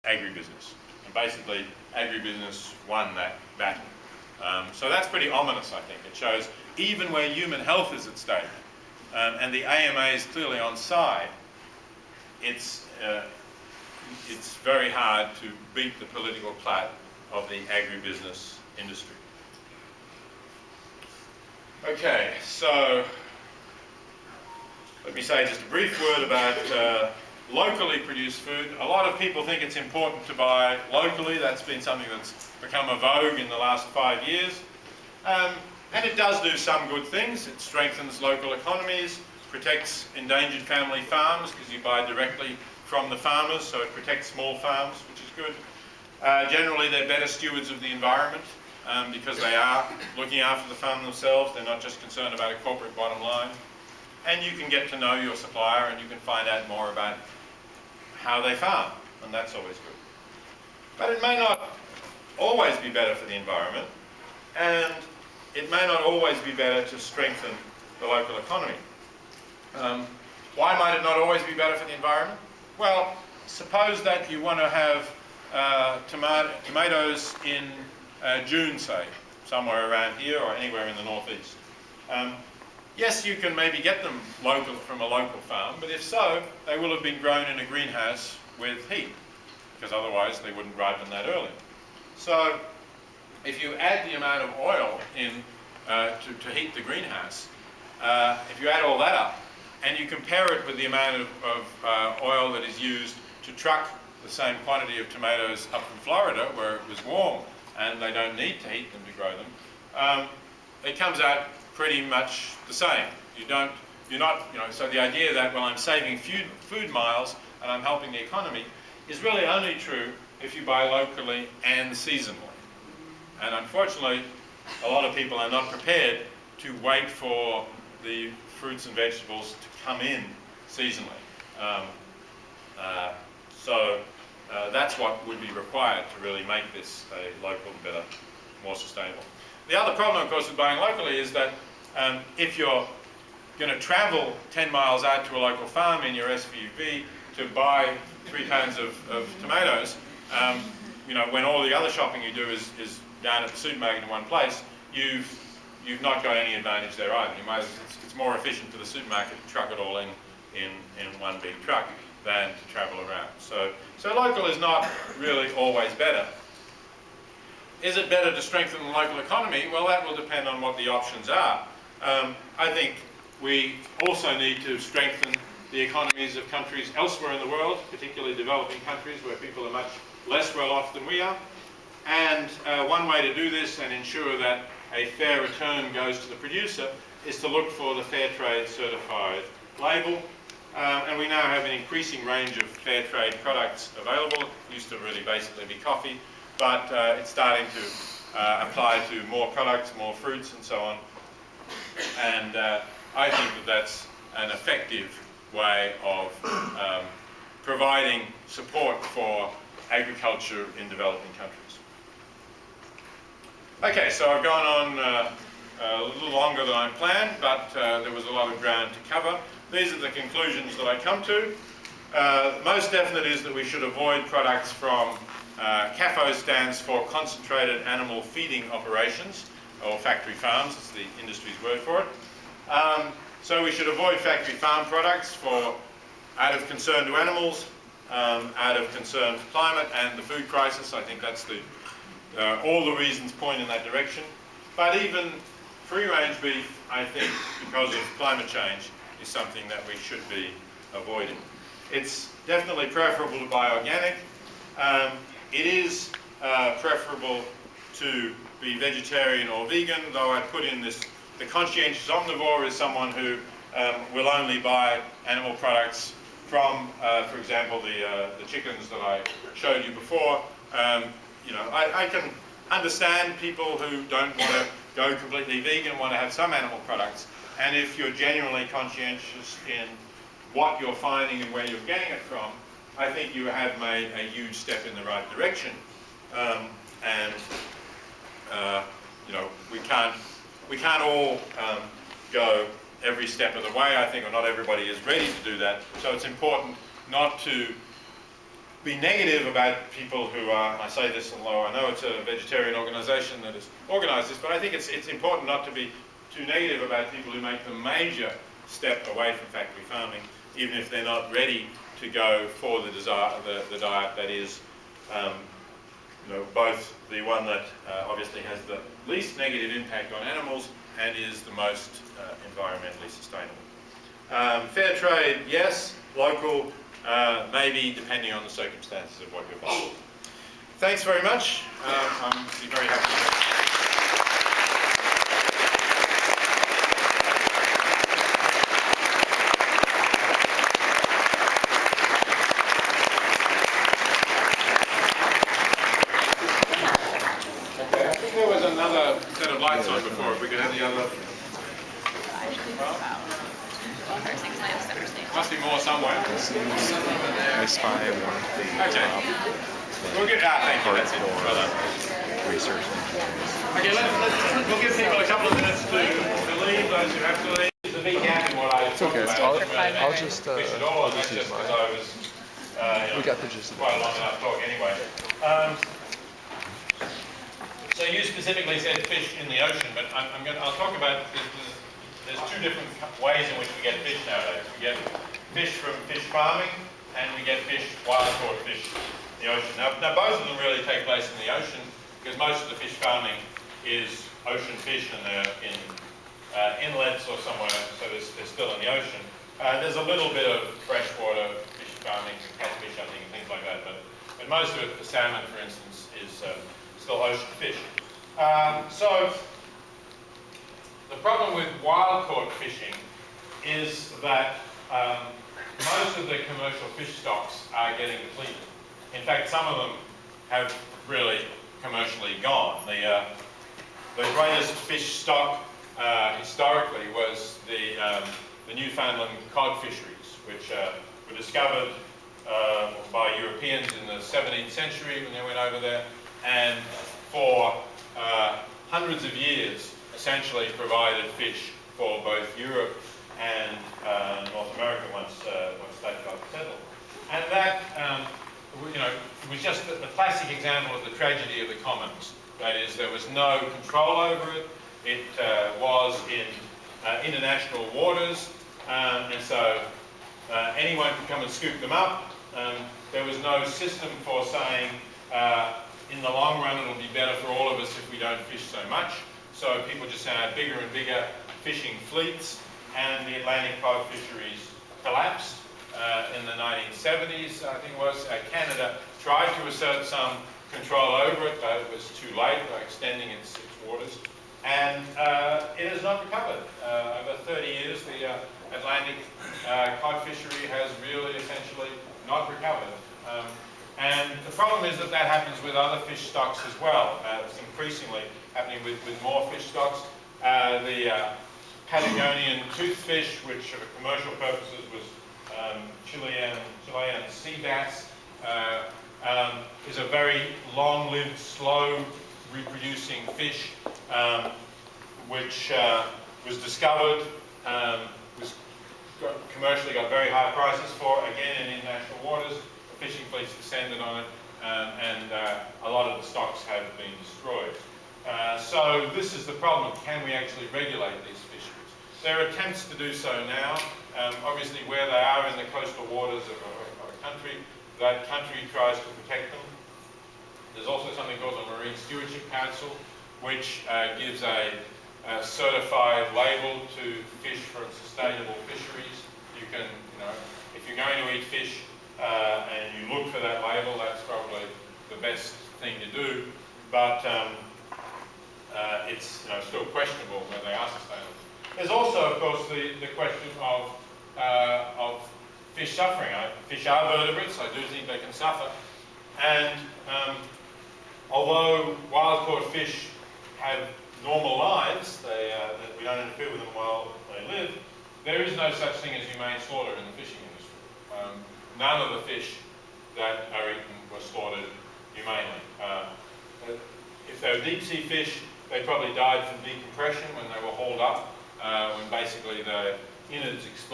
agribusiness. And basically, agribusiness won that battle. So that's pretty ominous, I think. It shows even where human health is at stake, and the AMA is clearly on side, it's very hard to beat the political plight of the agribusiness industry. Okay, so let me say just a brief word about locally produced food. A lot of people think it's important to buy locally. That's been something that's become a vogue in the last 5 years. And it does do some good things. It strengthens local economies, protects endangered family farms because you buy directly from the farmers, so it protects small farms, which is good. Generally, they're better stewards of the environment because they are looking after the farm themselves. They're not just concerned about a corporate bottom line. And you can get to know your supplier and you can find out more about how they farm, and that's always good. But it may not always be better for the environment, and it may not always be better to strengthen the local economy. Why might it not always be better for the environment? Well, suppose that you want to have tomatoes in June, say, somewhere around here or anywhere in the northeast. Yes, you can maybe get them from a local farm, but if so, they will have been grown in a greenhouse with heat, because otherwise they wouldn't ripen that early. So if you add the amount of oil in to heat the greenhouse, if you add all that up, and you compare it with the amount of oil that is used to truck the same quantity of tomatoes up from Florida, where it was warm and they don't need to heat them to grow them, it comes out pretty much the same. So the idea that, well, I'm saving food miles and I'm helping the economy is really only true if you buy locally and seasonally. And unfortunately, a lot of people are not prepared to wait for the fruits and vegetables to come in seasonally. That's what would be required to really make this a local, better, more sustainable. The other problem, of course, with buying locally is that if you're going to travel 10 miles out to a local farm in your SUV to buy 3 pounds of tomatoes, when all the other shopping you do is down at the supermarket in one place, you've not got any advantage there either. It's more efficient for the supermarket to truck it all in one big truck than to travel around. So local is not really always better. Is it better to strengthen the local economy? Well, that will depend on what the options are. I think we also need to strengthen the economies of countries elsewhere in the world, particularly developing countries where people are much less well off than we are. And one way to do this and ensure that a fair return goes to the producer is to look for the Fair Trade certified label. And we now have an increasing range of fair trade products available. It used to really basically be coffee, but it's starting to apply to more products, more fruits and so on. And I think that that's an effective way of providing support for agriculture in developing countries. Okay, so I've gone on a little longer than I planned, but there was a lot of ground to cover. These are the conclusions that I come to. Most definite is that we should avoid products from CAFO stands for Concentrated Animal Feeding Operations, or factory farms, it's the industry's word for it. So we should avoid factory farm products out of concern to animals, out of concern to climate and the food crisis. I think that's all the reasons point in that direction. But even free-range beef, I think, because of climate change, is something that we should be avoiding. It's definitely preferable to buy organic. It is preferable to be vegetarian or vegan, though I put in this, the conscientious omnivore is someone who will only buy animal products from, for example, the chickens that I showed you before. I can understand people who don't want to go completely vegan, want to have some animal products, and if you're genuinely conscientious in what you're finding and where you're getting it from, I think you have made a huge step in the right direction. We can't all go every step of the way, I think, or not everybody is ready to do that. So it's important not to be negative about people who are, I say this although I know it's a vegetarian organisation that has organised this, but I think it's important not to be too negative about people who make the major step away from factory farming, even if they're not ready to go for the diet that is both the one that obviously has the least negative impact on animals and is the most environmentally sustainable. Fair trade, yes. Local, maybe, depending on the circumstances of what you're buying. Thanks very much. I'm very happy. Lights on before, if we could have the other. Must be more somewhere. I spy one thing. Okay. We'll get thank you. That's it. Well done. Research. Okay, we'll give people a couple of minutes to leave. Those who have to leave. There's a big gap in what I talked about. I'll just use mine. I was, we got the gist of it. Quite a long enough talk anyway. So you specifically said fish in the ocean, but I'll talk about there's two different ways in which we get fish nowadays. We get fish from fish farming, and we get wild-caught fish in the ocean. Now both of them really take place in the ocean, because most of the fish farming is ocean fish, and they're in inlets or somewhere, so they're still in the ocean. There's a little bit of freshwater fish farming, catfish hunting, and things like that, but most of it, for salmon, for instance, is still ocean fish. So the problem with wild-caught fishing is that most of the commercial fish stocks are getting depleted. In fact, some of them have really commercially gone. The greatest fish stock historically was the Newfoundland cod fisheries, which were discovered by Europeans in the 17th century when they went over there, and for hundreds of years essentially provided fish for both Europe and North America once they got settled. And that was just the classic example of the tragedy of the commons. That is, there was no control over it. It was in international waters, and so anyone could come and scoop them up. There was no system for saying, in the long run, it'll be better for all of us if we don't fish so much. So people just had bigger and bigger fishing fleets, and the Atlantic cod fisheries collapsed in the 1970s, I think it was. Canada tried to assert some control over it, but it was too late by extending its waters. And it has not recovered. Over 30 years, the Atlantic cod fishery has really essentially not recovered. And the problem is that happens with other fish stocks as well. It's increasingly happening with more fish stocks. The Patagonian toothfish, which for commercial purposes was Chilean sea bass, is a very long-lived, slow reproducing fish, which was discovered, commercially got very high prices for, again in international waters. Fishing fleets descended on it, and a lot of the stocks have been destroyed. So this is the problem. Can we actually regulate these fisheries? There are attempts to do so now. Obviously, where they are in the coastal waters of a country, that country tries to protect them. There's also something called the Marine Stewardship Council, which gives a certified label to fish from sustainable fisheries. You can, if you're going to eat fish, and you look for that label, that's probably the best thing to do. But it's still questionable whether they are sustainable. There's also, of course, the question of fish suffering. Fish are vertebrates. I do think they can suffer. And although wild-caught fish have normal lives, that we don't interfere with them while they live, there is no such thing as humane slaughter in the fishing industry. None of the fish that are eaten were slaughtered humanely. If they were deep sea fish, they probably died from decompression when they were hauled up, when basically the innards exploded.